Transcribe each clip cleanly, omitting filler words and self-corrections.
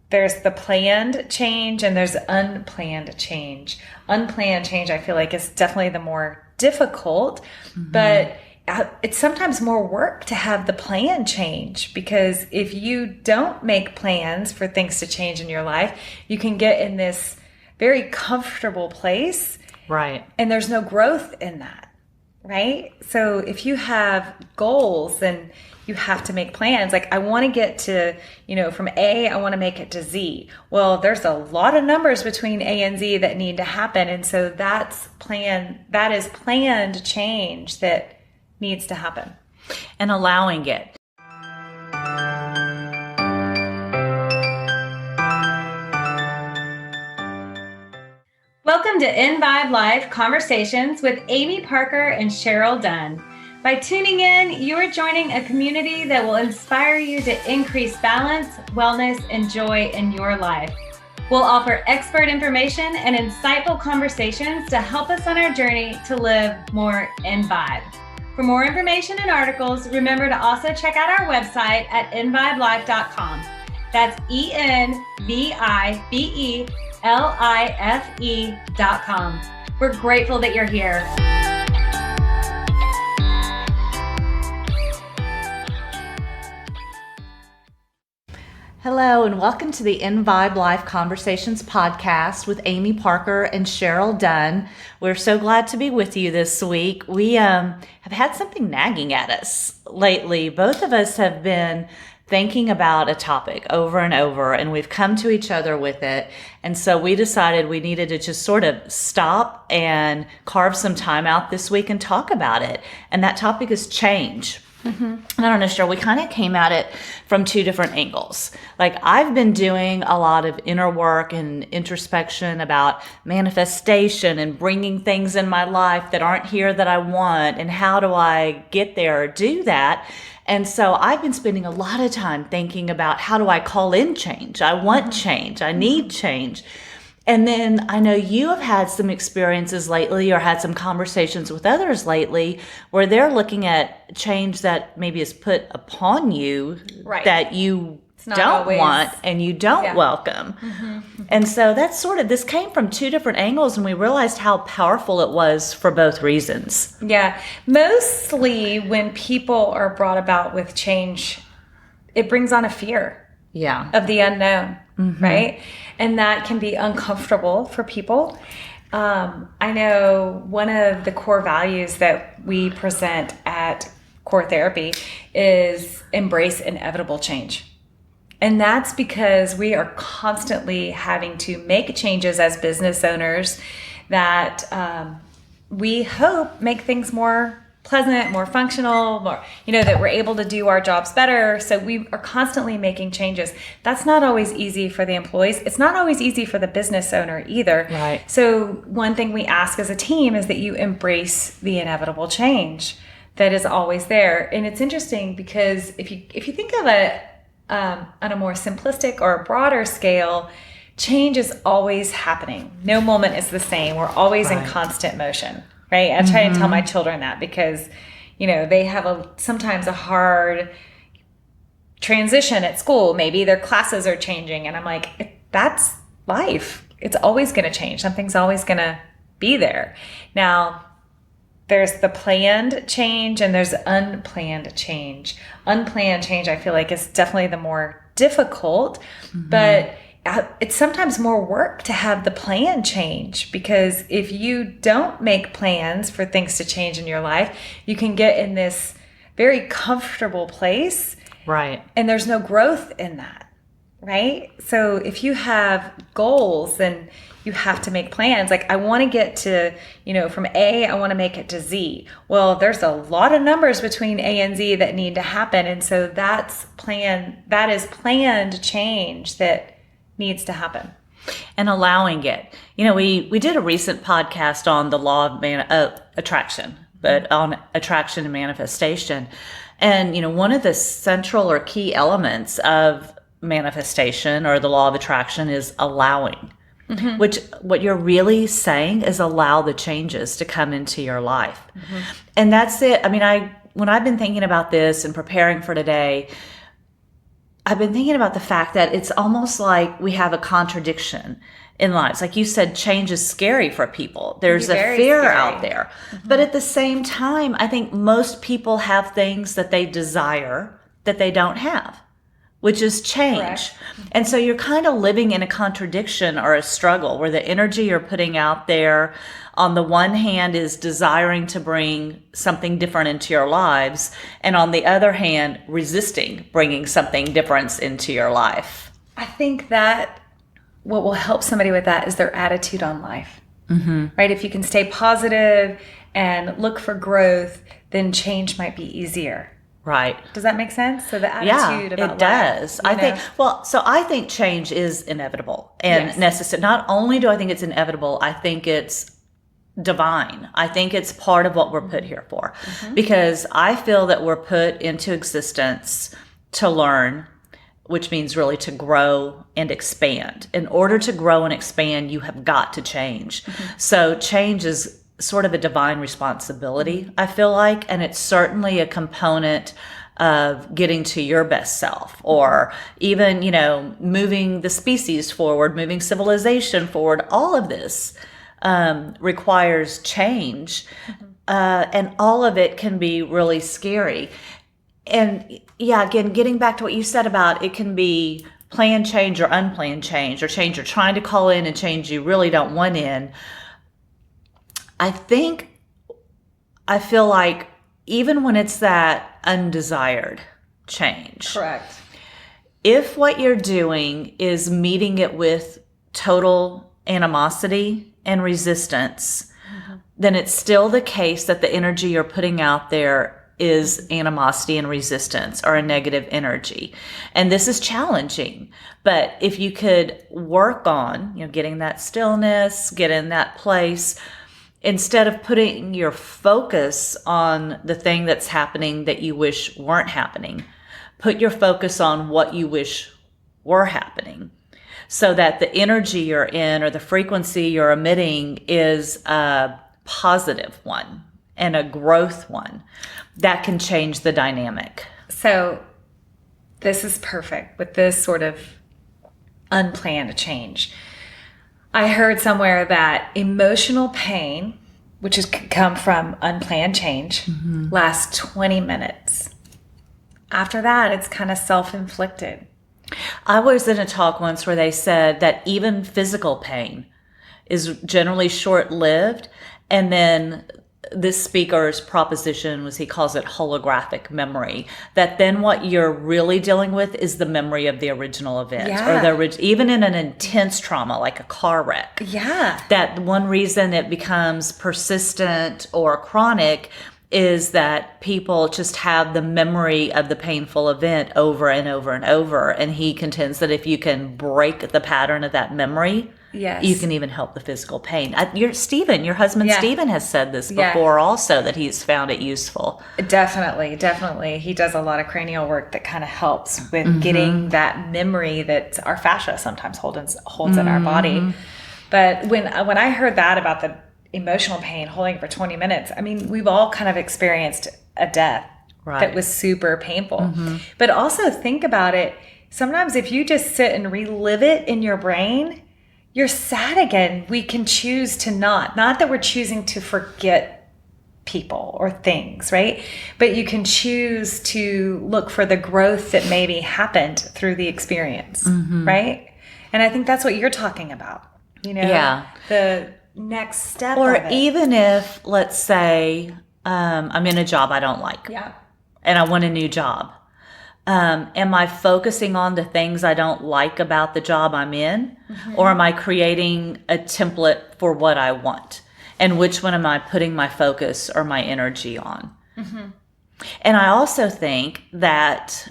there's the planned change and there's unplanned change. Unplanned change, I feel like, is definitely the more difficult, but it's sometimes more work to have the plan change, because if you don't make plans for things to change in your life, you can get in this very comfortable place. Right. And there's no growth in that, right? So if you have goals, then you have to make plans. Like, I want to get to, from A, I want to make it to Z. Well, there's a lot of numbers between A and Z that need to happen. And so that is planned change that needs to happen. And allowing it. Welcome to EnVibe Live Conversations with Amy Parker and Cheryl Dunn. By tuning in, you are joining a community that will inspire you to increase balance, wellness, and joy in your life. We'll offer expert information and insightful conversations to help us on our journey to live more EnVibe. For more information and articles, remember to also check out our website at envibelife.com. That's EnVibelife.com. We're grateful that you're here. Hello, and welcome to the EnVibe Life Conversations podcast with Amy Parker and Cheryl Dunn. We're so glad to be with you this week. We have had something nagging at us lately. Both of us have been thinking about a topic over and over, and we've come to each other with it. And so we decided we needed to just sort of stop and carve some time out this week and talk about it. And that topic is change. And I don't know, Cheryl, we kind of came at it from two different angles. Like, I've been doing a lot of inner work and introspection about manifestation and bringing things in my life that aren't here that I want, and how do I get there or do that. And so I've been spending a lot of time thinking about, how do I call in change? I want change. I need change. And then I know you have had some experiences lately, or had some conversations with others lately, where they're looking at change that maybe is put upon you, right, that you don't want and you don't welcome. And so that's this came from two different angles, and we realized how powerful it was for both reasons. Yeah. Mostly when people are brought about with change, it brings on a fear of the unknown, right? And that can be uncomfortable for people. I know one of the core values that we present at Core Therapy is embrace inevitable change. And that's because we are constantly having to make changes as business owners that we hope make things more pleasant, more functional, more, that we're able to do our jobs better. So we are constantly making changes. That's not always easy for the employees. It's not always easy for the business owner either. Right. So one thing we ask as a team is that you embrace the inevitable change that is always there. And it's interesting because if you think of it on a more simplistic or a broader scale, change is always happening. No moment is the same. We're always in constant motion. Right. I try to tell my children that, because, they have sometimes a hard transition at school. Maybe their classes are changing. And I'm like, that's life. It's always going to change. Something's always going to be there. Now, there's the planned change and there's unplanned change. Unplanned change, I feel like, is definitely the more difficult, but it's sometimes more work to have the plan change, because if you don't make plans for things to change in your life, you can get in this very comfortable place. Right. And there's no growth in that. Right. So if you have goals, then you have to make plans. Like, I want to get to, from A, I want to make it to Z. Well, there's a lot of numbers between A and Z that need to happen. And so that is planned change that needs to happen. And allowing it. We did a recent podcast on the law of attraction, but on attraction and manifestation. And, one of the central or key elements of manifestation, or the law of attraction, is allowing, which what you're really saying is allow the changes to come into your life. And that's it. I mean, when I've been thinking about this and preparing for today, I've been thinking about the fact that it's almost like we have a contradiction in lives. Like you said, change is scary for people. There's a fear out there. But at the same time, I think most people have things that they desire that they don't have, which is change. Correct. And so you're kind of living in a contradiction or a struggle where the energy you're putting out there on the one hand is desiring to bring something different into your lives, and on the other hand, resisting bringing something different into your life. I think that what will help somebody with that is their attitude on life, right? If you can stay positive and look for growth, then change might be easier. Right. Does that make sense? So the attitude about it does. life, I think change is inevitable and necessary. Not only do I think it's inevitable, I think it's divine. I think it's part of what we're put here for, because I feel that we're put into existence to learn, which means really to grow and expand. In order to grow and expand, you have got to change. So change is sort of a divine responsibility, I feel like, and it's certainly a component of getting to your best self, or even, moving the species forward, moving civilization forward. All of this requires change, and all of it can be really scary. And again, getting back to what you said about it can be planned change or unplanned change, or change you're trying to call in and change you really don't want in. I feel like even when it's that undesired change, correct. If what you're doing is meeting it with total animosity and resistance, then it's still the case that the energy you're putting out there is animosity and resistance, or a negative energy. And this is challenging. But if you could work on, getting that stillness, get in that place, instead of putting your focus on the thing that's happening that you wish weren't happening, put your focus on what you wish were happening, so that the energy you're in or the frequency you're emitting is a positive one and a growth one that can change the dynamic. So this is perfect with this sort of unplanned change. I heard somewhere that emotional pain, which has come from unplanned change, lasts 20 minutes. After that, it's kind of self-inflicted. I was in a talk once where they said that even physical pain is generally short-lived, and then this speaker's proposition was, he calls it holographic memory, that then what you're really dealing with is the memory of the original event, or even in an intense trauma like a car wreck. That one reason it becomes persistent or chronic is that people just have the memory of the painful event over and over and over. And he contends that if you can break the pattern of that memory, you can even help the physical pain. Your husband Stephen has said this before also, that he's found it useful. Definitely. He does a lot of cranial work that kind of helps with getting that memory that our fascia sometimes holds in our body. But when I heard that about the emotional pain holding for 20 minutes, I mean, we've all kind of experienced a death that was super painful. But also think about it. Sometimes if you just sit and relive it in your brain, you're sad again. We can choose to not that we're choosing to forget people or things, right? But you can choose to look for the growth that maybe happened through the experience, right? And I think that's what you're talking about, the next step. Or of it. even if, let's say, I'm in a job I don't like, and I want a new job. Am I focusing on the things I don't like about the job I'm in? Or am I creating a template for what I want? And which one am I putting my focus or my energy on? And I also think that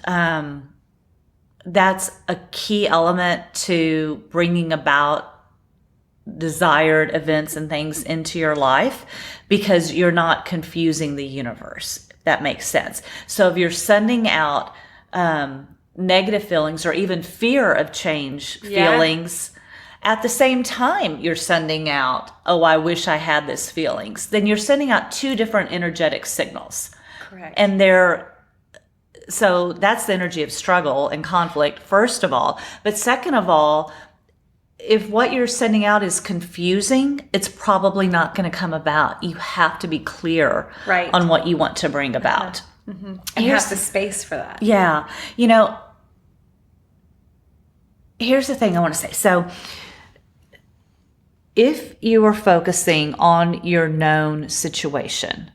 that's a key element to bringing about desired events and things into your life, because you're not confusing the universe, if that makes sense. So if you're sending out negative feelings or even fear of change feelings, at the same time you're sending out, oh, I wish I had this feelings, then you're sending out two different energetic signals. Correct. And they're So that's the energy of struggle and conflict, first of all. But second of all, if what you're sending out is confusing, it's probably not going to come about. You have to be clear on what you want to bring about. And have the space for that. Yeah. Here's the thing I want to say. So if you are focusing on your known situation,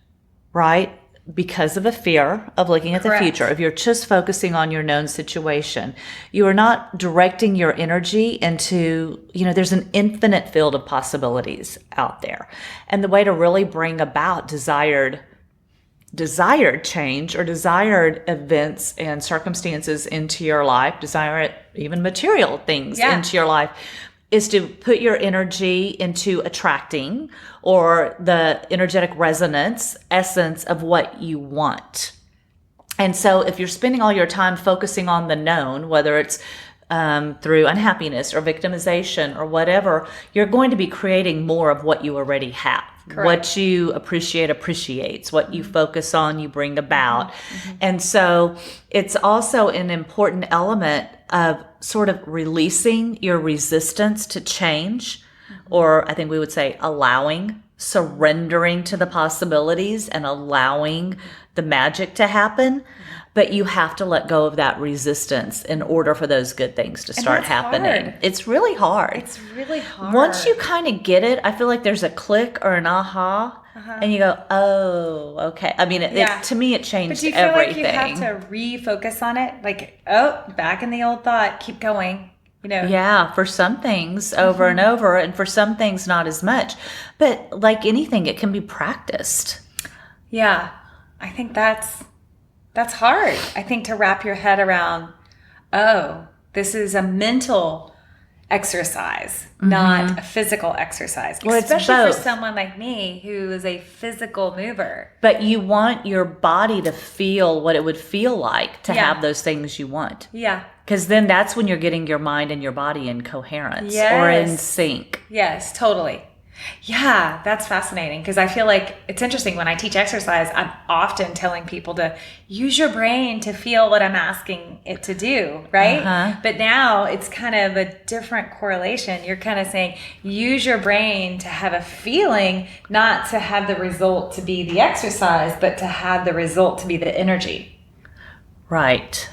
right? Because of a fear of looking at the future, if you're just focusing on your known situation, you are not directing your energy into, there's an infinite field of possibilities out there. And the way to really bring about desired change or desired events and circumstances into your life, desired even material things into your life, is to put your energy into attracting or the energetic resonance essence of what you want. And so if you're spending all your time focusing on the known, whether it's through unhappiness or victimization or whatever, you're going to be creating more of what you already have. Correct. What you appreciate appreciates. What you focus on, you bring about. And so it's also an important element of sort of releasing your resistance to change, or I think we would say allowing, surrendering to the possibilities and allowing the magic to happen. But you have to let go of that resistance in order for those good things to start happening. Hard. It's really hard. It's really hard. Once you kind of get it, I feel like there's a click or an aha, and you go, oh, okay. I mean, to me, it changed everything. But do you feel like you have to refocus on it? Like, back in the old thought, keep going. Yeah, for some things over and over, and for some things not as much. But like anything, it can be practiced. Yeah, I think that's hard. I think to wrap your head around, this is a mental exercise, not a physical exercise. Well, especially for someone like me who is a physical mover. But you want your body to feel what it would feel like to have those things you want. Yeah. Because then that's when you're getting your mind and your body in coherence or in sync. Yes, totally. Yeah, that's fascinating because I feel like it's interesting when I teach exercise, I'm often telling people to use your brain to feel what I'm asking it to do, right? But now it's kind of a different correlation. You're kind of saying use your brain to have a feeling, not to have the result to be the exercise, but to have the result to be the energy. Right.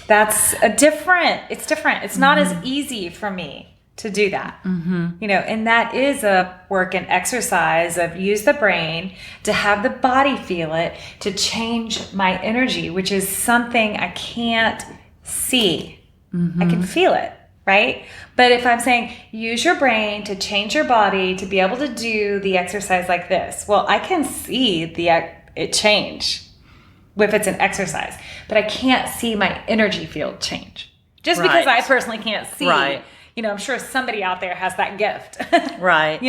That's it's different. It's not as easy for me to do that, and that is a work and exercise of use the brain to have the body feel it, to change my energy, which is something I can't see. I can feel it, right? But if I'm saying use your brain to change your body to be able to do the exercise like this, well, I can see it change if it's an exercise, but I can't see my energy field change just because I personally can't see. Right. I'm sure somebody out there has that gift. Right.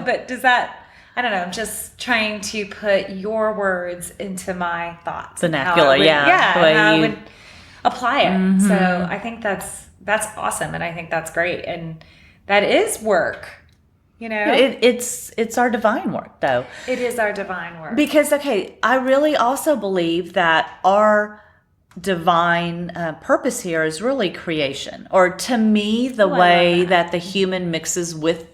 But does that, I don't know, I'm just trying to put your words into my thoughts. Vernacular, how I would apply it. So I think that's awesome. And I think that's great. And that is work, It's our divine work, though. It is our divine work. Because, I really also believe that our divine purpose here is really creation, or to me the way that the human mixes with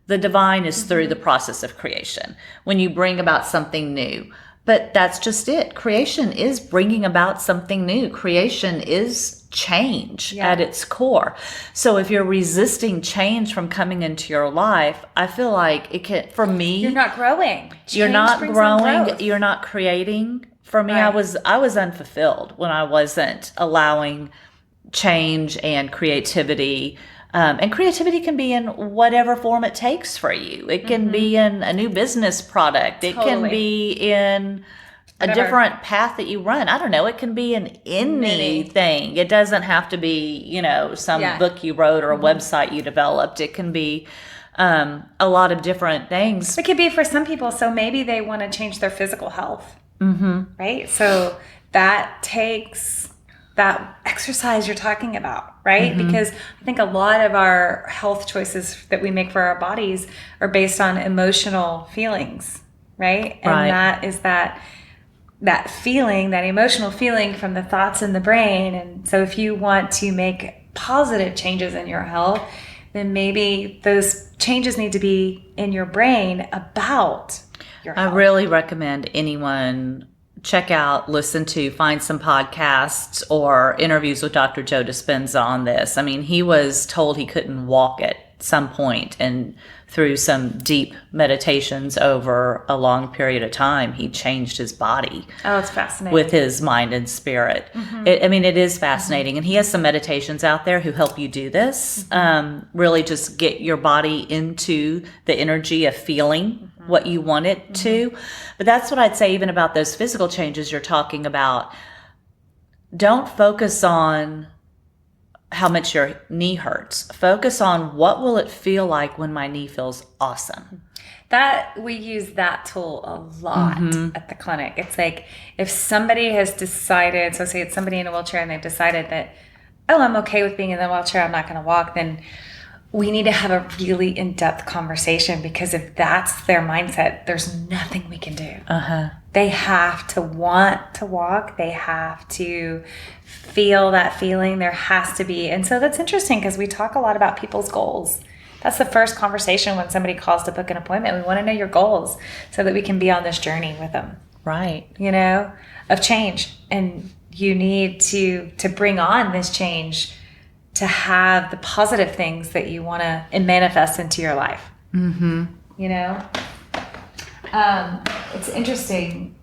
the divine is through the process of creation, when you bring about something new. But that's just it. Creation is bringing about something new. Creation is change at its core. So if you're resisting change from coming into your life, I feel like it can, for me, you're not growing. You're not growing. You're not creating. For me, I was unfulfilled when I wasn't allowing change and creativity. And creativity can be in whatever form it takes for you. It can be in a new business product. It can be in a different path that you run. I don't know. It can be in anything. It doesn't have to be, some book you wrote or a website you developed. It can be a lot of different things. It could be for some people. So maybe they want to change their physical health. Right? So that takes that exercise you're talking about, right? Because I think a lot of our health choices that we make for our bodies are based on emotional feelings, right? And that is that that feeling, that emotional feeling from the thoughts in the brain. And so if you want to make positive changes in your health, then maybe those changes need to be in your brain about your health. I really recommend anyone check out, listen to, find some podcasts or interviews with Dr. Joe Dispenza on this. I mean, he was told he couldn't walk at some point, and through some deep meditations over a long period of time, he changed his body. Oh, it's fascinating. With his mind and spirit. It is fascinating. And he has some meditations out there who help you do this. Really just get your body into the energy of feeling what you want it to. But that's what I'd say even about those physical changes you're talking about. Don't focus on how much your knee hurts. Focus on what will it feel like when my knee feels awesome. That we use that tool a lot at the clinic. It's like if somebody has decided, so say it's somebody in a wheelchair and they've decided that, oh, I'm okay with being in the wheelchair, I'm not going to walk, then we need to have a really in-depth conversation, because if that's their mindset, there's nothing we can do. They have to want to walk. They have to feel that feeling. There has to be. And so that's interesting, because we talk a lot about people's goals. That's the first conversation when somebody calls to book an appointment. We want to know your goals so that we can be on this journey with them. Right. Of change. And you need to bring on this change to have the positive things that you want to manifest into your life. It's interesting.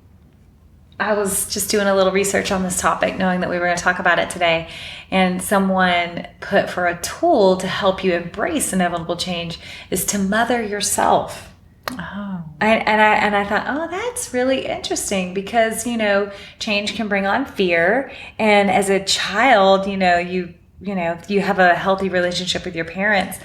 I was just doing a little research on this topic, knowing that we were going to talk about it today. And someone put for a tool to help you embrace inevitable change is to mother yourself. Oh. And I thought, oh, that's really interesting, because, change can bring on fear. And as a child, you have a healthy relationship with your parents.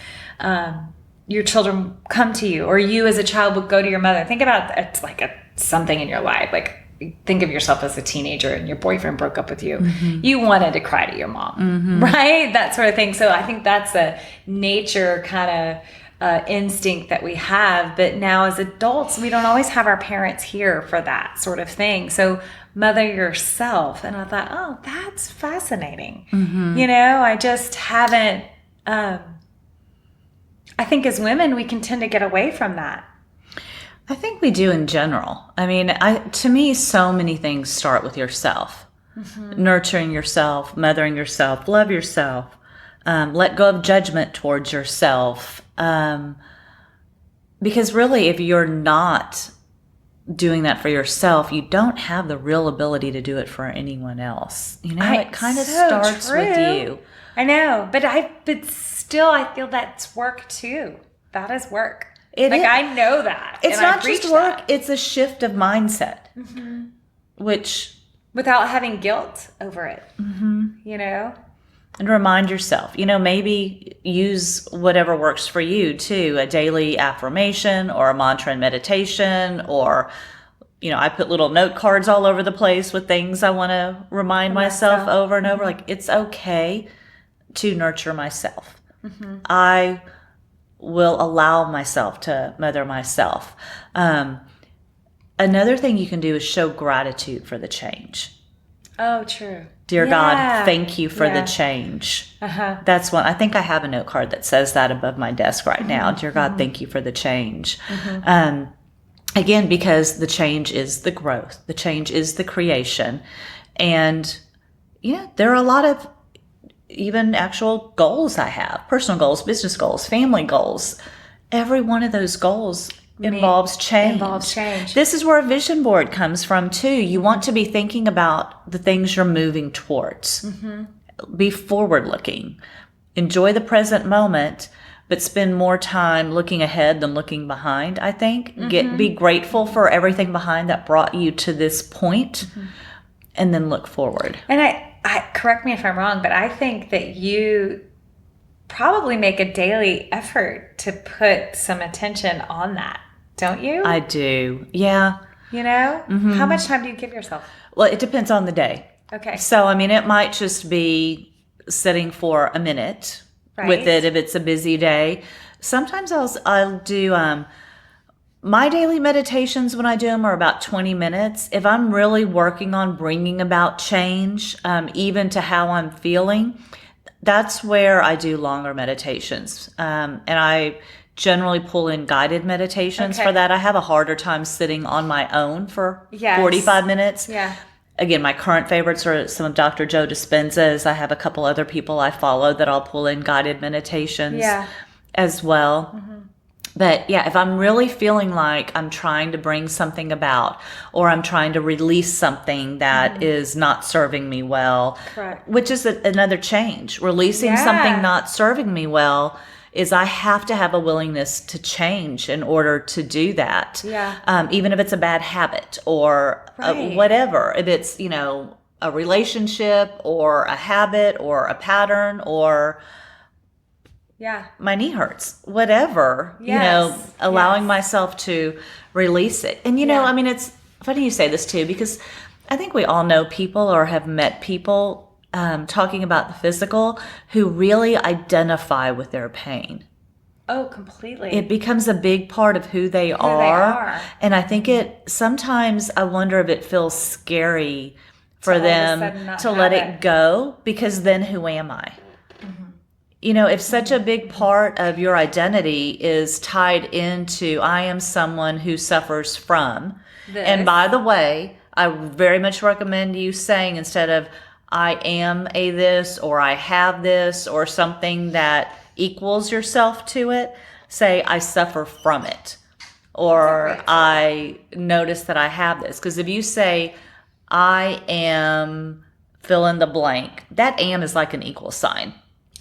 Your children come to you, or you as a child would go to your mother. Think about it's like something in your life. Like, think of yourself as a teenager and your boyfriend broke up with you. You wanted to cry to your mom, right? That sort of thing. So I think that's a nature kind of instinct that we have. But now as adults, we don't always have our parents here for that sort of thing. So mother yourself. And I thought, oh, that's fascinating. I just haven't, I think as women, we can tend to get away from that. I think we do in general. I mean, to me, so many things start with yourself. Nurturing yourself, mothering yourself, love yourself, let go of judgment towards yourself. Because really, if you're not doing that for yourself, you don't have the real ability to do it for anyone else. It kind of starts with you. I know, but still, I feel that's work too. That is work. I know that. It's not just work. It's a shift of mindset, which without having guilt over it, And remind yourself, maybe use whatever works for you too, a daily affirmation or a mantra and meditation, or, I put little note cards all over the place with things I want to remind myself over and over. Like, it's okay to nurture myself. I will allow myself to mother myself. Another thing you can do is show gratitude for the change. Oh, true. Dear God, thank you for the change. That's one. I think I have a note card that says that above my desk right now. Dear God, thank you for the change. Again, because the change is the growth. The change is the creation. And, there are a lot of even actual goals I have. Personal goals, business goals, family goals. Every one of those goals involves change. This is where a vision board comes from too. You want to be thinking about the things you're moving towards. Be forward looking. Enjoy the present moment, but spend more time looking ahead than looking behind, I think. Be grateful for everything behind that brought you to this point, and then look forward. And I correct me if I'm wrong, but I think that you probably make a daily effort to put some attention on that. Don't you? I do. Yeah. How much time do you give yourself? Well, it depends on the day. Okay. So, it might just be sitting for a minute with it if it's a busy day. Sometimes I'll do My daily meditations, when I do them, are about 20 minutes. If I'm really working on bringing about change, even to how I'm feeling, that's where I do longer meditations. And I generally pull in guided meditations for that. I have a harder time sitting on my own for 45 minutes. Yeah. Again, my current favorites are some of Dr. Joe Dispenza's. I have a couple other people I follow that I'll pull in guided meditations as well. Mm-hmm. But yeah, if I'm really feeling like I'm trying to bring something about, or I'm trying to release something that is not serving me well, which is another change. Releasing something not serving me well is I have to have a willingness to change in order to do that. Yeah. Even if it's a bad habit or whatever. If it's, a relationship or a habit or a pattern or my knee hurts, whatever, allowing myself to release it. And, it's funny you say this too, because I think we all know people or have met people talking about the physical who really identify with their pain. Oh, completely. It becomes a big part of who they are. And I think sometimes I wonder if it feels scary for them to let it go, because then who am I? If such a big part of your identity is tied into, I am someone who suffers from this. And by the way, I very much recommend you saying, instead of I am a this or I have this or something that equals yourself to it, say I suffer from it, or I notice that I have this. Because if you say I am fill in the blank, that am is like an equal sign.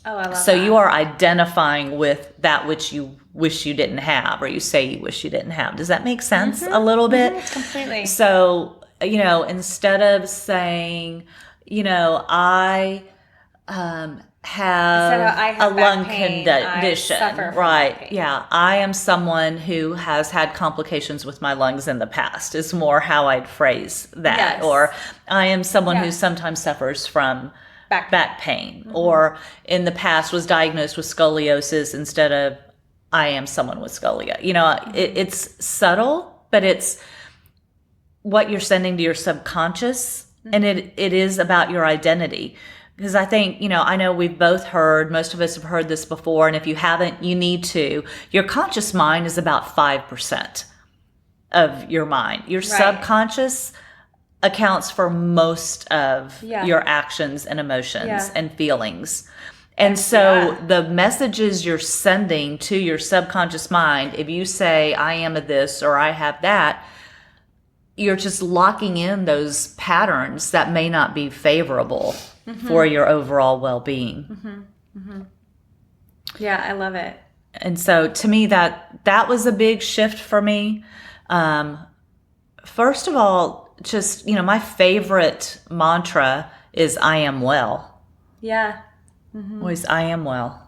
Oh, I love that. So you are identifying with that which you wish you didn't have, or you say you wish you didn't have. Does that make sense a little bit? Completely. So, instead of saying, I have a lung condition, right? Yeah. I am someone who has had complications with my lungs in the past is more how I'd phrase that. Yes. Or I am someone who sometimes suffers from back pain, or in the past was diagnosed with scoliosis instead of I am someone with scoliosis. It's subtle, but it's what you're sending to your subconscious, and it is about your identity. Because I think, I know we've both heard, most of us have heard this before, and if you haven't, you need to. Your conscious mind is about 5% of your mind. Your subconscious accounts for most of your actions and emotions and feelings. And so the messages you're sending to your subconscious mind, if you say, I am a this or I have that, you're just locking in those patterns that may not be favorable for your overall well-being. Yeah, I love it. And so to me, that was a big shift for me. First of all, just, my favorite mantra is I am well. Yeah. Always I am well.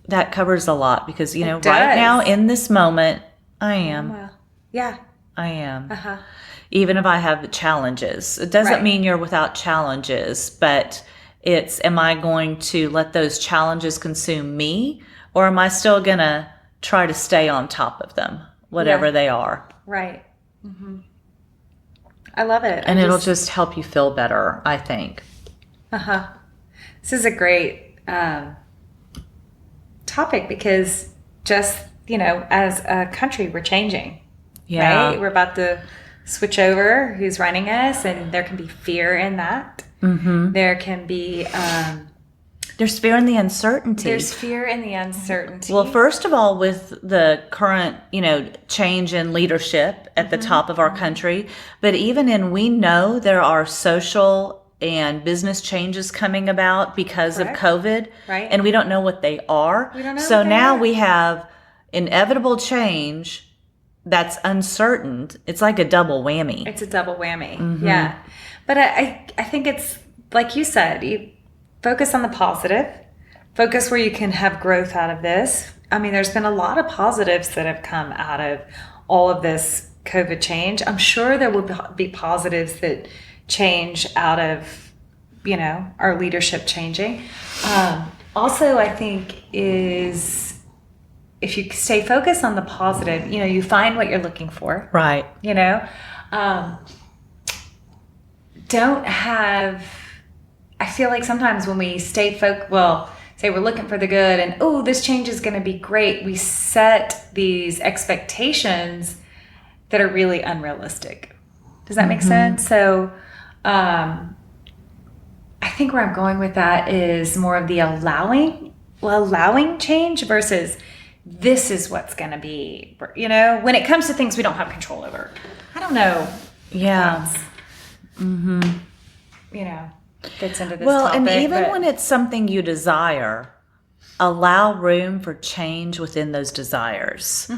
That covers a lot, because, right now in this moment, I am. Well. Yeah. I am. Even if I have challenges. It doesn't mean you're without challenges, but it's, am I going to let those challenges consume me, or am I still going to try to stay on top of them, whatever they are? Right. I love it. And it'll just help you feel better, I think. This is a great topic, because just, as a country, we're changing. Right? We're about to switch over who's running us, and there can be fear in that. There can be... There's fear in the uncertainty. There's fear in the uncertainty. Well, first of all, with the current, change in leadership at the top of our country, but even we know there are social and business changes coming about because of COVID, and we don't know what they are. We don't know. So now we have inevitable change that's uncertain. It's like a double whammy. It's a double whammy. Yeah. But I think it's, like you said, you focus on the positive. Focus where you can have growth out of this. I mean, there's been a lot of positives that have come out of all of this COVID change. I'm sure there will be positives that change out of, our leadership changing. Also, I think is if you stay focused on the positive, you find what you're looking for. Right. I feel like sometimes when we stay say we're looking for the good and, this change is going to be great, we set these expectations that are really unrealistic. Does that make sense? So I think where I'm going with that is more of the allowing change versus this is what's going to be, when it comes to things we don't have control over. I don't know. Yeah. Fits into this topic. And even when it's something you desire, allow room for change within those desires.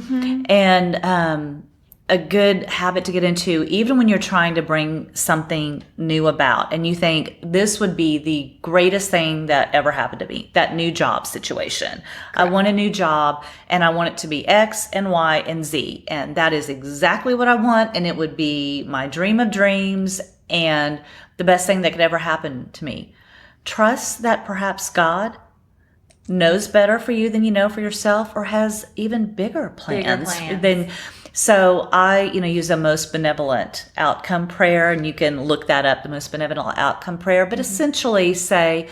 And a good habit to get into, even when you're trying to bring something new about and you think this would be the greatest thing that ever happened to me, that new job situation. Correct. I want a new job and I want it to be X and Y and Z. And that is exactly what I want. And it would be my dream of dreams and the best thing that could ever happen to me. Trust that perhaps God knows better for you than you know for yourself, or has even bigger plans. So I, use a most benevolent outcome prayer, and you can look that up, the most benevolent outcome prayer, but essentially say,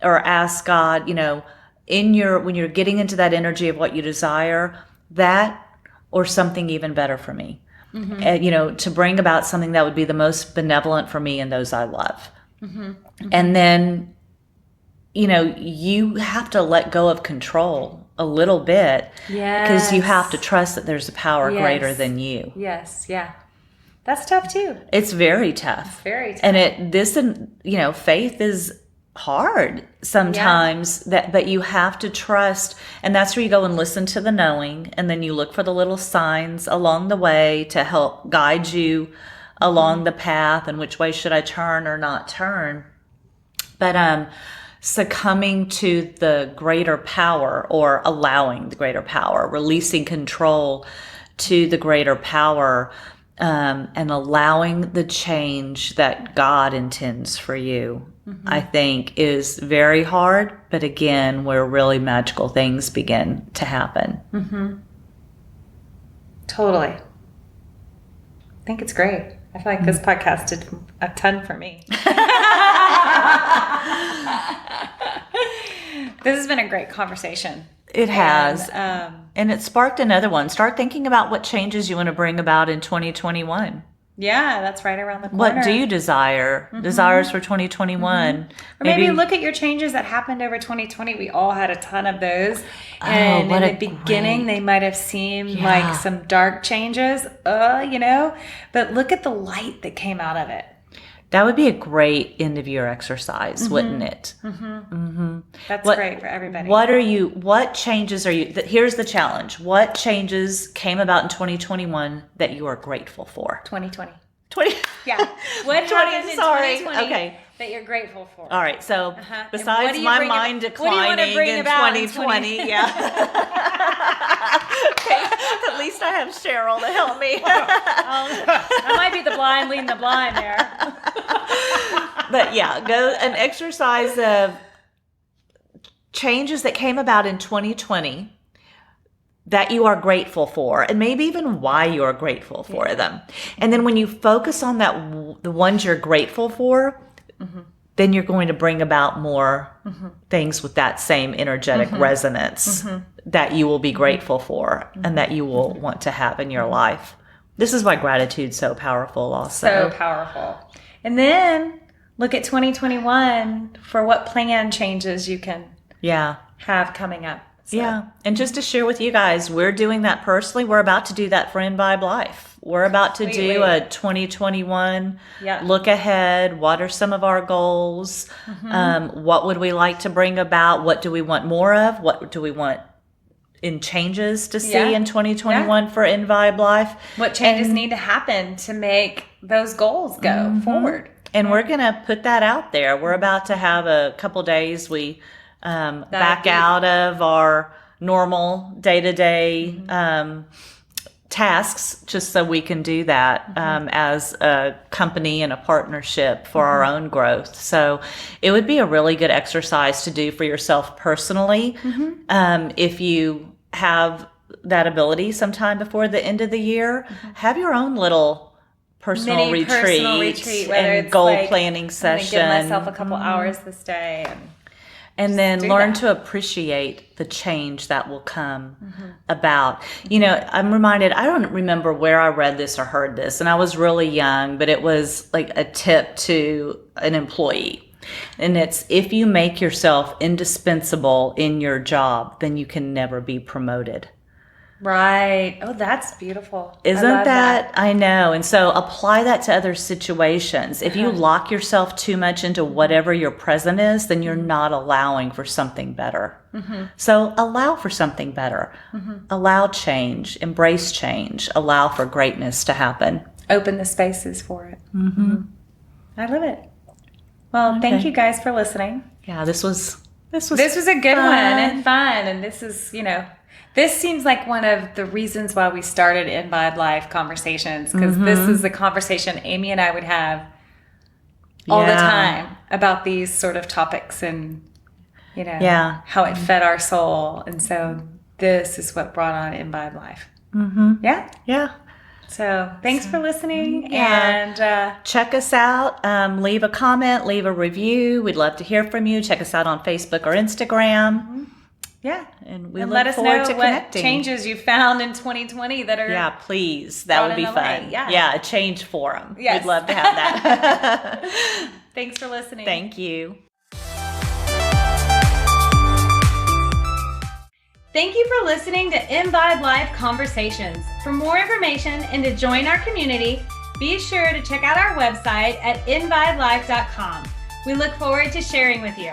or ask God, when you're getting into that energy of what you desire, that or something even better for me. To bring about something that would be the most benevolent for me and those I love. And then, you have to let go of control a little bit. Because you have to trust that there's a power greater than you. Yes. Yeah. That's tough too. It's very tough. It's very tough. And faith is hard sometimes, but you have to trust, and that's where you go and listen to the knowing, and then you look for the little signs along the way to help guide you along the path, and which way should I turn or not turn. But succumbing to the greater power, or allowing the greater power, releasing control to the greater power, and allowing the change that God intends for you, I think is very hard, but again, where really magical things begin to happen. Totally. I think it's great. I feel like this podcast did a ton for me. This has been a great conversation. It has. And it sparked another one. Start thinking about what changes you want to bring about in 2021. Yeah, that's right around the corner. What do you desire? Desires for 2021. Or maybe look at your changes that happened over 2020. We all had a ton of those. And in the beginning, they might have seemed like some dark changes, but look at the light that came out of it. That would be a great end of year exercise, wouldn't it? That's great for everybody. What changes are you, here's the challenge. What changes came about in 2021 that you are grateful for? 2020. Yeah. What happened in 2020 that you're grateful for? All right. So besides my mind declining in 2020, okay. At least I have Cheryl to help me. That might be the blind leading the blind there. But go an exercise of changes that came about in 2020 that you are grateful for, and maybe even why you are grateful for them. And then when you focus on the ones you're grateful for, then you're going to bring about more things with that same energetic resonance that you will be grateful for and that you will want to have in your life. This is why gratitude's so powerful also. So powerful. And then look at 2021 for what plan changes you can have coming up. So. Yeah. And just to share with you guys, we're doing that personally. We're about to do that for EnVibe Life. We're about to do a 2021 look ahead. What are some of our goals? What would we like to bring about? What do we want more of? What do we want in changes to see in 2021 for EnVibe Life? What changes need to happen to make those goals go forward? And we're going to put that out there. We're about to have a couple days. We back out of our normal day-to-day tasks just so we can do that as a company and a partnership for our own growth. So it would be a really good exercise to do for yourself personally. If you have that ability sometime before the end of the year, have your own little personal retreat, whether and it's goal like, planning session. I'm gonna give myself a couple hours this day. And then do learn that. to appreciate the change that will come about. You know, I'm reminded, I don't remember where I read this or heard this, and I was really young, but it was like a tip to an employee. And it's, if you make yourself indispensable in your job, then you can never be promoted. Right. Oh, that's beautiful. Isn't I love that? I know. And so apply that to other situations. If you lock yourself too much into whatever your present is, then you're not allowing for something better. So allow for something better. Allow change, embrace change, allow for greatness to happen. Open the spaces for it. I love it. Well, thank you guys for listening. Yeah, this was a good one and fun. And this is, this seems like one of the reasons why we started EnVibe Life Conversations, because this is the conversation Amy and I would have all the time about these sort of topics and, how it fed our soul. And so this is what brought on EnVibe Life. Yeah? Yeah. So thanks for listening, and check us out. Leave a comment, leave a review. We'd love to hear from you. Check us out on Facebook or Instagram. Yeah, and we let look us forward know to what connecting. Changes you found in 2020 that are please. That would be fun. Light. Yeah, a change forum. Yes. We'd love to have that. Thanks for listening. Thank you. Thank you for listening to EnVibe Life Conversations. For more information and to join our community, be sure to check out our website at envibelife.com. We look forward to sharing with you.